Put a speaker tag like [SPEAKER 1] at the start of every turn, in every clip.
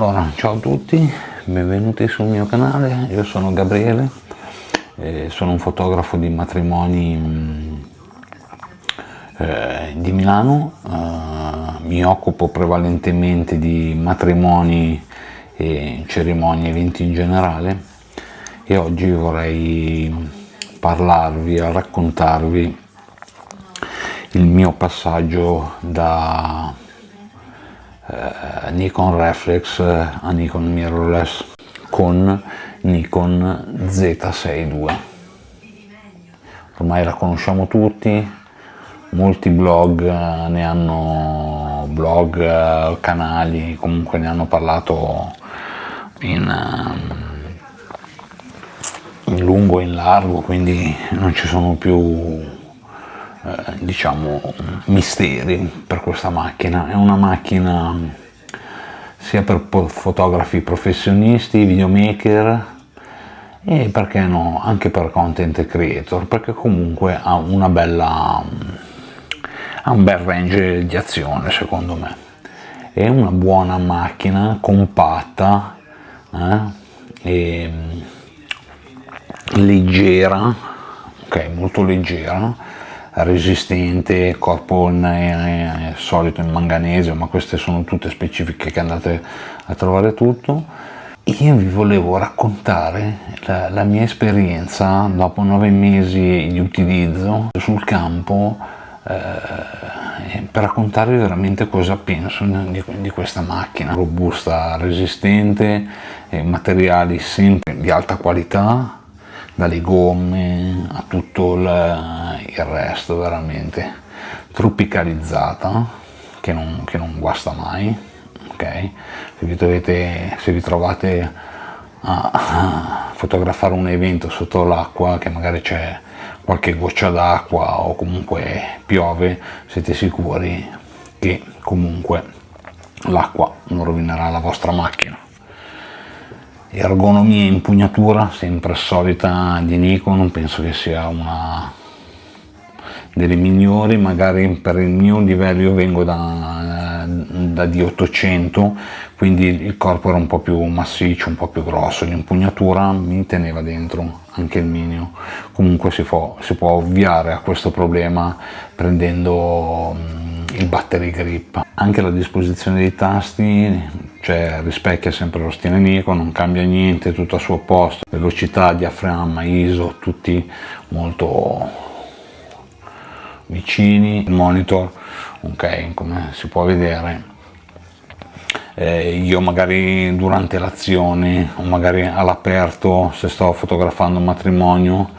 [SPEAKER 1] Allora, ciao a tutti, benvenuti sul mio canale. Io sono Gabriele, sono un fotografo di matrimoni di Milano. Mi occupo prevalentemente di matrimoni e cerimonie, eventi in generale, e oggi vorrei raccontarvi il mio passaggio da Nikon Reflex a Nikon Mirrorless con Nikon Z6 II. Ormai la conosciamo tutti, molti canali comunque ne hanno parlato in lungo e in largo, quindi non ci sono più misteri per questa macchina. È una macchina sia per fotografi professionisti, videomaker e perché no anche per content creator, perché comunque ha un bel range di azione. Secondo me è una buona macchina, compatta e leggera, molto leggera, resistente, corpo solito in manganese, ma queste sono tutte specifiche che andate a trovare tutto. Io vi volevo raccontare la mia esperienza dopo 9 mesi di utilizzo sul campo, per raccontarvi veramente cosa penso di questa macchina robusta, resistente, materiali sempre di alta qualità, dalle gomme a tutto il resto, veramente tropicalizzata, che non guasta mai. Se vi trovate a fotografare un evento sotto l'acqua, che magari c'è qualche goccia d'acqua o comunque piove, siete sicuri che comunque l'acqua non rovinerà la vostra macchina. Ergonomia e impugnatura sempre solita di Nikon, penso che sia una delle migliori. Magari per il mio livello, io vengo da D800, quindi il corpo era un po' più massiccio, un po' più grosso, l'impugnatura mi teneva dentro anche il Minio. Comunque si può ovviare a questo problema prendendo il battery grip. Anche la disposizione dei tasti, rispecchia sempre lo stile Nikon, non cambia niente, tutto al suo posto, velocità, diaframma, ISO, tutti molto vicini. Il monitor, come si può vedere, io magari durante l'azione o magari all'aperto, se sto fotografando un matrimonio,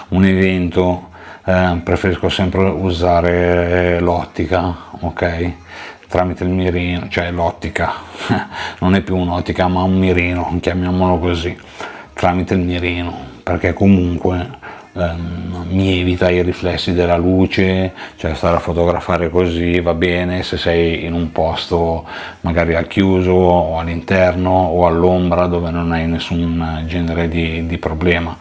[SPEAKER 1] un evento, preferisco sempre usare l'ottica, tramite il mirino, l'ottica non è più un'ottica ma un mirino, chiamiamolo così, tramite il mirino, perché comunque mi evita i riflessi della luce. Stare a fotografare così va bene se sei in un posto magari al chiuso o all'interno o all'ombra, dove non hai nessun genere di problema,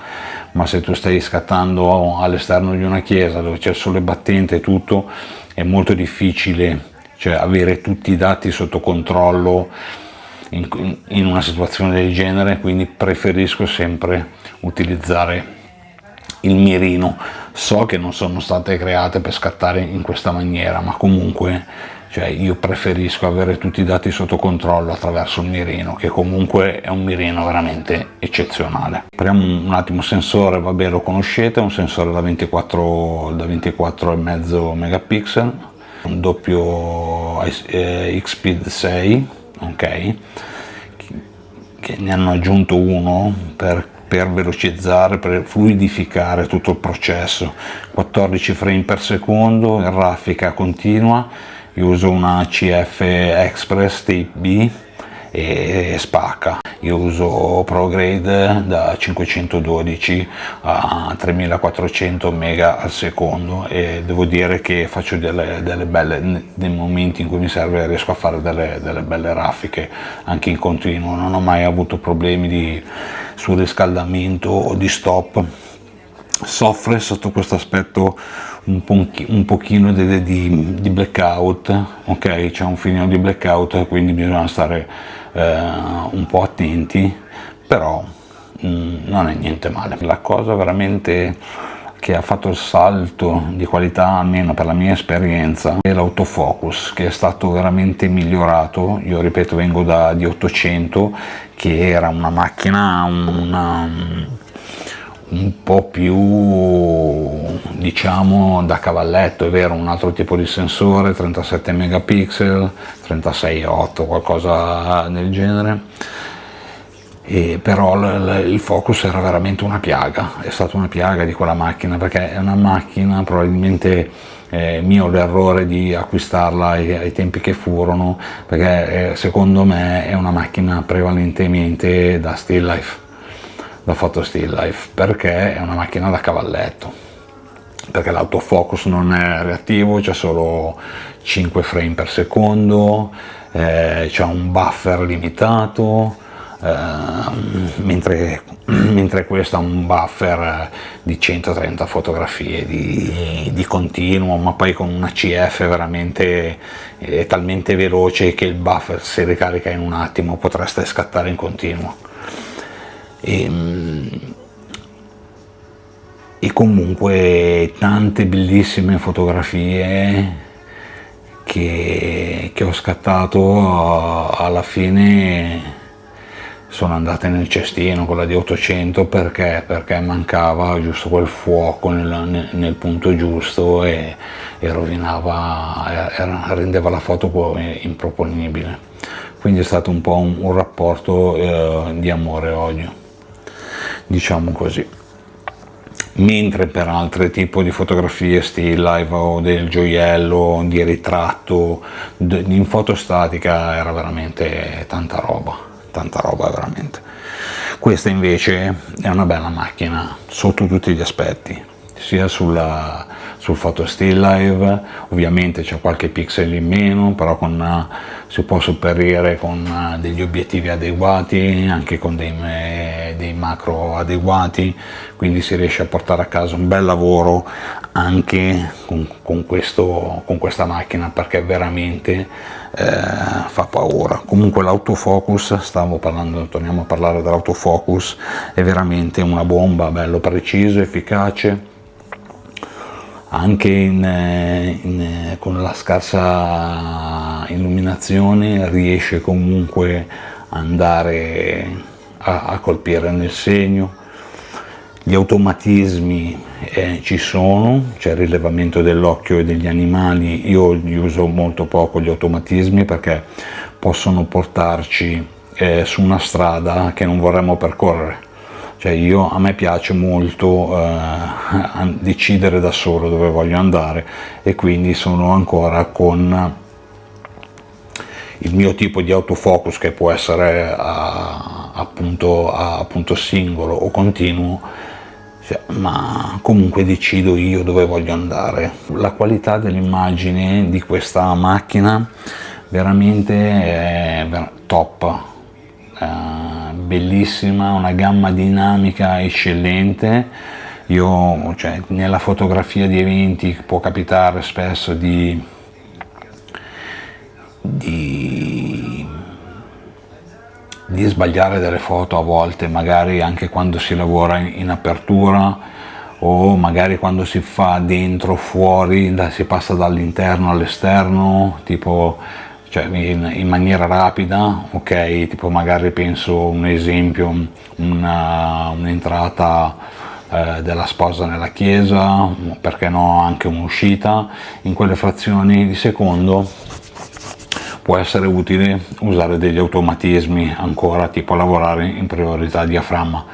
[SPEAKER 1] ma se tu stai scattando all'esterno di una chiesa dove c'è il sole battente e tutto, è molto difficile avere tutti i dati sotto controllo in una situazione del genere. Quindi preferisco sempre utilizzare il mirino. So che non sono state create per scattare in questa maniera, ma comunque io preferisco avere tutti i dati sotto controllo attraverso il mirino, che comunque è un mirino veramente eccezionale. Apriamo un attimo il sensore, vabbè, lo conoscete, è un sensore da 24,5 megapixel, un doppio X-Speed 6, che ne hanno aggiunto uno per velocizzare, per fluidificare tutto il processo. 14 frame per secondo in raffica continua. Io uso una CF Express Tape B e spacca. Io uso ProGrade da 512 a 3400 mega al secondo, e devo dire che faccio delle belle, nei momenti in cui mi serve riesco a fare delle belle raffiche anche in continuo. Non ho mai avuto problemi di surriscaldamento o di stop. Soffre sotto questo aspetto un pochino di blackout, c'è un filino di blackout, quindi bisogna stare un po' attenti, però non è niente male. La cosa veramente che ha fatto il salto di qualità, almeno per la mia esperienza, è l'autofocus, che è stato veramente migliorato. Io ripeto, vengo da D800, che era una macchina un po' più, diciamo, da cavalletto. È vero, un altro tipo di sensore, 37 megapixel, 36,8, qualcosa del genere, però il focus era veramente una piaga, è stata una piaga di quella macchina, perché è una macchina, probabilmente mio l'errore di acquistarla ai tempi che furono, perché secondo me è una macchina prevalentemente da still life, da foto still life, perché è una macchina da cavalletto, perché l'autofocus non è reattivo, c'è solo 5 frame per secondo, c'è un buffer limitato, mentre questo ha un buffer di 130 fotografie di continuo, ma poi con una CF veramente talmente veloce che il buffer si ricarica in un attimo, potreste scattare in continuo. E comunque tante bellissime fotografie che ho scattato alla fine sono andate nel cestino con la D800, perché mancava giusto quel fuoco nel punto giusto e rovinava, rendeva la foto improponibile. Quindi è stato un po' un rapporto di amore e odio, diciamo così. Mentre per altri tipi di fotografie still life o del gioiello, di ritratto, in fotostatica era veramente tanta roba veramente. Questa invece è una bella macchina sotto tutti gli aspetti, sia sul foto still life, ovviamente c'è qualche pixel in meno, però si può sopperire con degli obiettivi adeguati, anche con dei macro adeguati, quindi si riesce a portare a casa un bel lavoro anche con questa macchina, perché veramente fa paura. Comunque l'autofocus, torniamo a parlare dell'autofocus, è veramente una bomba, bello preciso, efficace, anche con la scarsa illuminazione riesce comunque ad andare a colpire nel segno. Gli automatismi ci sono, c'è il rilevamento dell'occhio e degli animali. Io li uso molto poco gli automatismi, perché possono portarci su una strada che non vorremmo percorrere. Cioè a me piace molto decidere da solo dove voglio andare, e quindi sono ancora con il mio tipo di autofocus, che può essere appunto singolo o continuo, ma comunque decido io dove voglio andare. La qualità dell'immagine di questa macchina veramente è top, bellissima, una gamma dinamica eccellente. Nella fotografia di eventi può capitare spesso di sbagliare delle foto a volte, magari anche quando si lavora in apertura, o magari quando si fa dentro o fuori, si passa dall'interno all'esterno, tipo in maniera rapida, ok, tipo magari penso un esempio, un'entrata della sposa nella chiesa, perché no anche un'uscita. In quelle frazioni di secondo può essere utile usare degli automatismi ancora, tipo lavorare in priorità diaframma,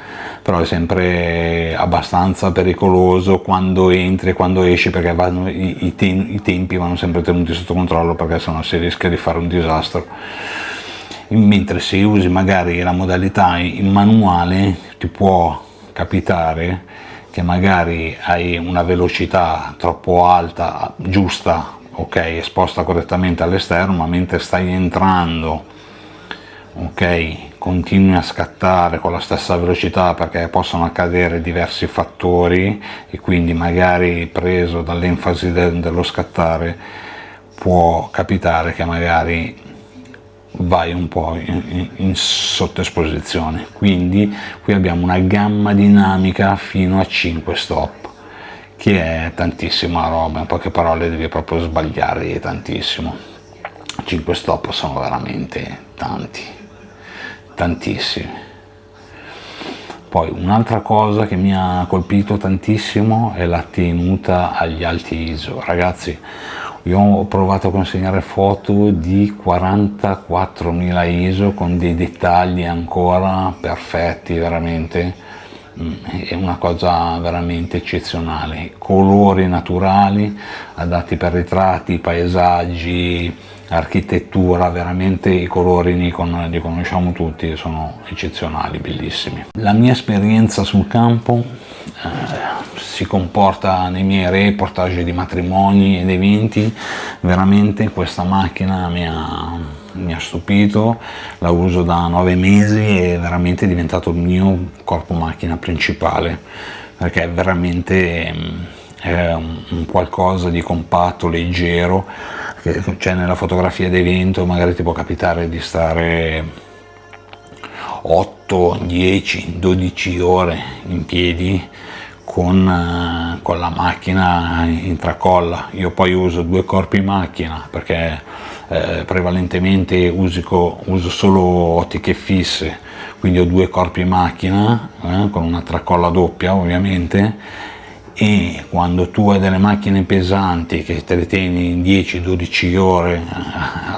[SPEAKER 1] però è sempre abbastanza pericoloso quando entri e quando esci, perché i tempi vanno sempre tenuti sotto controllo, perché sennò si rischia di fare un disastro. Mentre se usi magari la modalità in manuale, ti può capitare che magari hai una velocità troppo alta, giusta, ok, esposta correttamente all'esterno, ma mentre stai entrando, ok, continui a scattare con la stessa velocità, perché possono accadere diversi fattori, e quindi magari preso dall'enfasi dello scattare può capitare che magari vai un po' in sottoesposizione. Quindi qui abbiamo una gamma dinamica fino a 5 stop, che è tantissima roba, in poche parole devi proprio sbagliare tantissimo. 5 stop sono veramente tanti, tantissimi. Poi un'altra cosa che mi ha colpito tantissimo è la tenuta agli alti ISO. Ragazzi, io ho provato a consegnare foto di 44.000 ISO con dei dettagli ancora perfetti, veramente è una cosa veramente eccezionale. Colori naturali adatti per ritratti, paesaggi, architettura, veramente i colori Nikon li conosciamo tutti, sono eccezionali, bellissimi. La mia esperienza sul campo si comporta nei miei reportage di matrimoni ed eventi. Veramente questa macchina mi ha stupito, la uso da 9 mesi e è veramente diventato il mio corpo macchina principale, perché è veramente un qualcosa di compatto, leggero, che c'è nella fotografia d'evento. Magari ti può capitare di stare 8, 10, 12 ore in piedi con la macchina in tracolla. Io poi uso 2 corpi macchina perché prevalentemente uso solo ottiche fisse, quindi ho 2 corpi macchina con una tracolla doppia ovviamente. E quando tu hai delle macchine pesanti che te le tieni 10-12 ore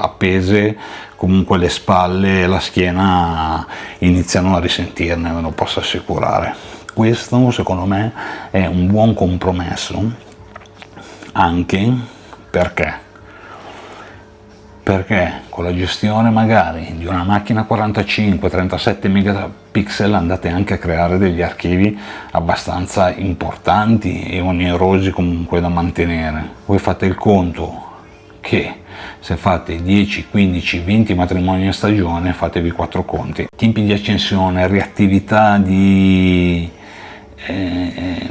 [SPEAKER 1] appese, comunque le spalle e la schiena iniziano a risentirne, ve lo posso assicurare. Questo secondo me è un buon compromesso, anche perché con la gestione magari di una macchina 45-37 megapixel andate anche a creare degli archivi abbastanza importanti e onerosi comunque da mantenere. Voi fate il conto che se fate 10, 15, 20 matrimoni a stagione, fatevi 4 conti. Tempi di accensione, reattività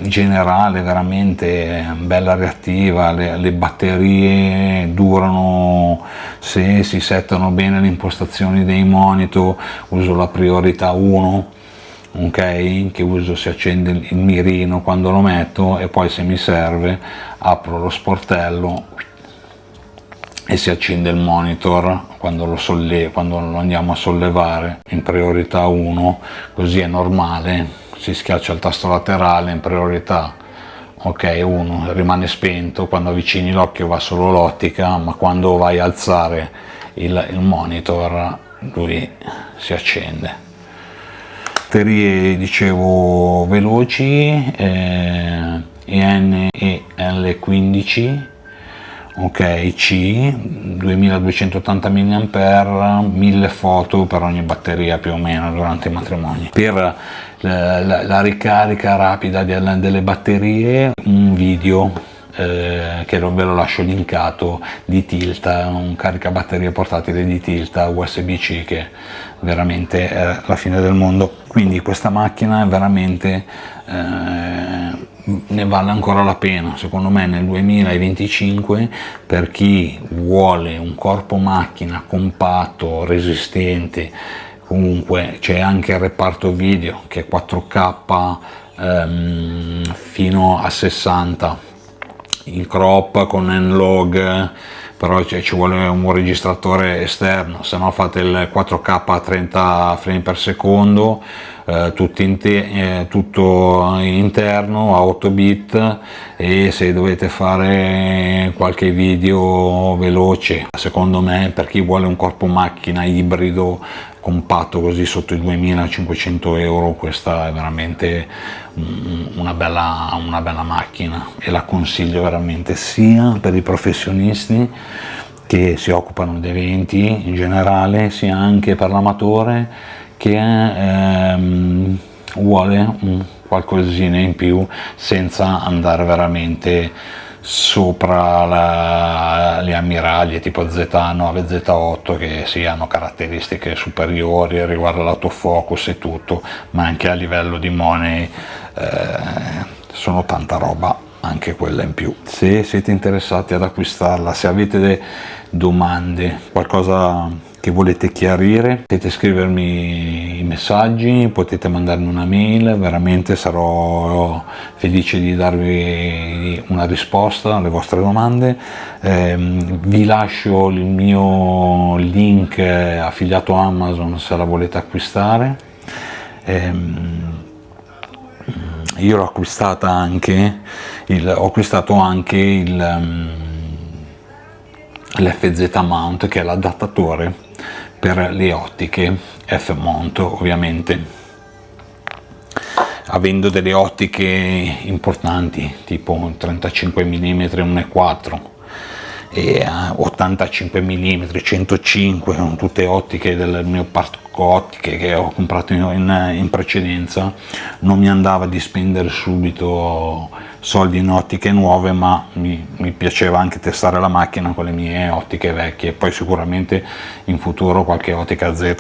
[SPEAKER 1] generale veramente bella reattiva, le batterie durano se si settano bene le impostazioni dei monitor. Uso la priorità 1, ok, che uso, si accende il mirino quando lo metto e poi se mi serve apro lo sportello e si accende il monitor quando lo andiamo a sollevare in priorità 1, così è normale. Si schiaccia il tasto laterale in priorità, ok, 1, rimane spento, quando avvicini l'occhio va solo l'ottica, ma quando vai a alzare il monitor lui si accende. Batterie, dicevo, veloci, EN e L15, ok, C, 2280 mAh, 1000 foto per ogni batteria più o meno durante i matrimoni. Per la ricarica rapida delle batterie, un video che ve lo lascio linkato di Tilta, un caricabatterie portatile di Tilta USB-C, che veramente è la fine del mondo. Quindi questa macchina è veramente ne vale ancora la pena secondo me nel 2025, per chi vuole un corpo macchina compatto, resistente. Comunque c'è anche il reparto video che è 4K fino a 60, il crop con N-Log, però ci vuole un buon registratore esterno, se no fate il 4K a 30 frame per secondo, tutto interno a 8 bit, e se dovete fare qualche video veloce, secondo me per chi vuole un corpo macchina ibrido compatto così sotto i 2500 euro, questa è veramente una bella macchina, e la consiglio veramente sia per i professionisti che si occupano di eventi in generale, sia anche per l'amatore che vuole qualcosina in più senza andare veramente sopra le ammiraglie tipo Z9, Z8, che sì, hanno caratteristiche superiori riguardo all'autofocus e tutto, ma anche a livello di money sono tanta roba anche quella in più. Se siete interessati ad acquistarla, se avete domande, qualcosa che volete chiarire, potete scrivermi i messaggi, potete mandarmi una mail, veramente sarò felice di darvi una risposta alle vostre domande. Vi lascio il mio link affiliato Amazon se la volete acquistare. Io l'ho acquistata anche, ho acquistato anche l'FZ Mount, che è l'adattatore per le ottiche F-mount, ovviamente. Avendo delle ottiche importanti tipo 35 mm 1.4 e 85 mm 105, con tutte ottiche del mio parco ottiche che ho comprato in precedenza, non mi andava di spendere subito soldi in ottiche nuove, ma mi piaceva anche testare la macchina con le mie ottiche vecchie. Poi sicuramente in futuro qualche ottica Z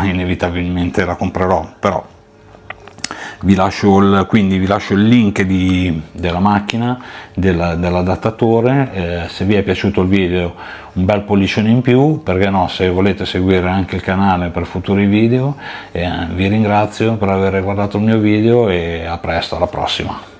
[SPEAKER 1] inevitabilmente la comprerò, però quindi vi lascio il link della macchina, dell'adattatore. Se vi è piaciuto il video, un bel pollicione in più, perché no, se volete seguire anche il canale per futuri video. Vi ringrazio per aver guardato il mio video e a presto, alla prossima.